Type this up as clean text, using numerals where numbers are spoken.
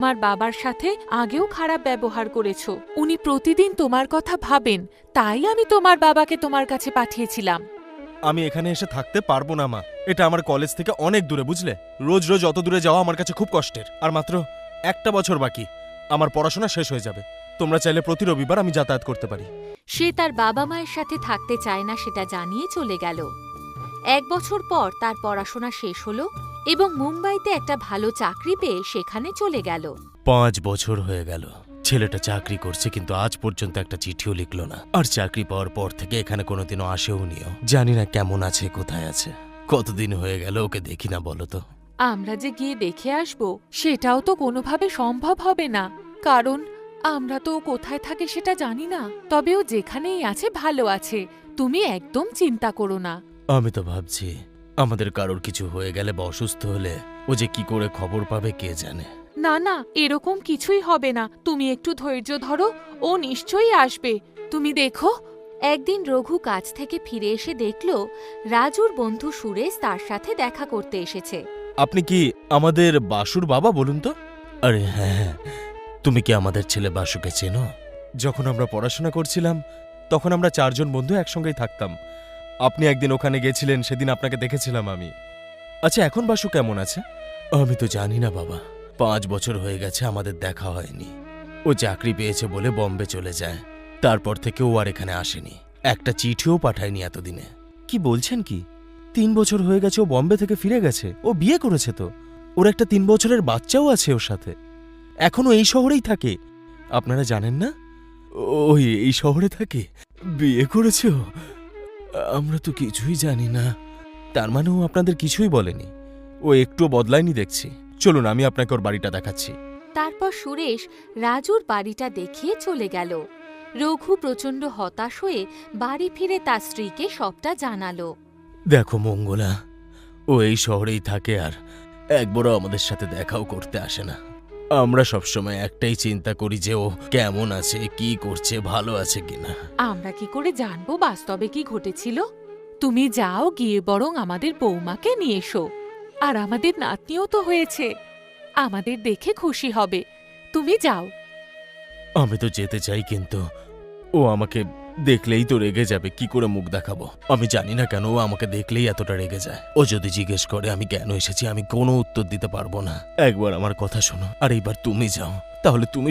তোমার বাবার সাথে আগেও খারাপ ব্যবহার করেছো। উনি প্রতিদিন তোমার কথা ভাবেন, তাই আমি তোমার বাবাকে তোমার কাছে পাঠিয়েছিলাম। আমি এখানে এসে থাকতে পারবো না মা। এটা আমার কলেজ থেকে অনেক দূরে, বুঝলে? রোজ রোজ অত দূরে যাওয়া আমার কাছে খুব কষ্টের। আর মাত্র একটা বছর বাকি, আমার পড়াশোনা শেষ হয়ে যাবে। তোমরা চাইলে প্রতি রবিবার আমি যাতায়াত করতে পারি। সে তার বাবা মায়ের সাথে থাকতে চায় না সেটা জানিয়ে চলে গেল। 1 বছর পর তার পড়াশোনা শেষ হলো এবং মুম্বাইতে একটা ভালো চাকরি পেয়ে সেখানে চলে গেল। 5 বছর হয়ে গেল ছেলেটা চাকরি করছে, কিন্তু আজ পর্যন্ত একটা চিঠিও লিখলো না। আর চাকরি পাওয়ার পর থেকে এখানে কোনোদিনও আসেও নিও। জানি না কেমন আছে, কোথায় আছে। কতদিন হয়ে গেল ওকে দেখি না, বলো তো। আমরা যে গিয়ে দেখে আসব সেটাও তো কোনোভাবে সম্ভব হবে না, কারণ আমরা তো ও কোথায় থাকে সেটা জানি না। তবে ও যেখানেই আছে ভালো আছে, তুমি একদম চিন্তা করো না। আমি তো ভাবছি আমাদের কারোর কিছু হয়ে গেলে বা অসুস্থ হলে ও যে কি করে খবর পাবে কে জানে। না না, এরকম কিছুই হবে না, তুমি একটু ধৈর্য ধরো, ও নিশ্চয়ই আসবে, তুমি দেখো। একদিন রঘু কাজ থেকে ফিরে এসে দেখল রাজুর বন্ধু সুরেশ তার সাথে দেখা করতে এসেছে। আপনি কি আমাদের বাসুর বাবা, বলুন তো? আরে হ্যাঁ, তুমি কি আমাদের ছেলে বাসুকে চেনো? যখন আমরা পড়াশোনা করছিলাম তখন আমরা 4 জন বন্ধু একসঙ্গেই থাকতাম। আপনি একদিন ওখানে গেছিলেন, সেদিন আপনাকে দেখেছিলাম আমি। আচ্ছা, এখন বাসু কেমন আছে? আমি তো জানি না বাবা, 5 বছর হয়ে গেছে আমাদের দেখা হয়নি। ও চাকরি পেয়েছে বলে বম্বে চলে যায়, তারপর থেকে ও আর এখানে আসেনি, একটা চিঠিও পাঠায়নি এতদিনে। কি বলছেন কি? 3 বছর হয়ে গেছে ও বম্বে থেকে ফিরে গেছে? ও বিয়ে করেছে তো, ওর একটা 3 বছরের বাচ্চাও আছে ওর সাথে। এখনো এই শহরেই থাকে, আপনারা জানেন না? ওই এই শহরে থাকে, বিয়ে করেছে ও। আমরা তো কিছুই জানি না। তার মানে ও আপনাদের কিছুই বলেনি? ও একটুও বদলায়নি দেখছি। চলুন আমি আপনাকে ওর বাড়িটা দেখাচ্ছি। তারপর সুরেশ রাজুর বাড়িটা দেখিয়ে চলে গেল। রঘু প্রচণ্ড হতাশ হয়ে বাড়ি ফিরে তার স্ত্রীকে সবটা জানালো। দেখো মঙ্গলা, ও এই শহরেই থাকে আর একবারও আমাদের সাথে দেখাও করতে আসে না। আমরা সবসময় একটাই চিন্তা করি যে ও কেমন আছে, কি করছে, ভালো আছে কিনা। আমরা কি করে জানবো বাস্তবে কি ঘটেছিল? তুমি যাও, গিয়ে বরং আমাদের বৌমাকে নিয়ে এসো। আর আমাদের নাতনিও তো হয়েছে, আমাদের দেখে খুশি হবে, তুমি যাও। আমি তো যেতে চাই, কিন্তু ও আমাকে দেখলেই তো রেগে যাবে। কি করে মুখ দেখাবো? আমি জানি না কেন ও আমাকে দেখলেই এতটা রেগে যায়। ও যদি জিজ্ঞেস করে আমি কেন এসেছি, আমি কোনো উত্তর দিতে পারবো না। একবার আমার কথা শোনো, আর এইবার তুমি যাও, তাহলে তুমি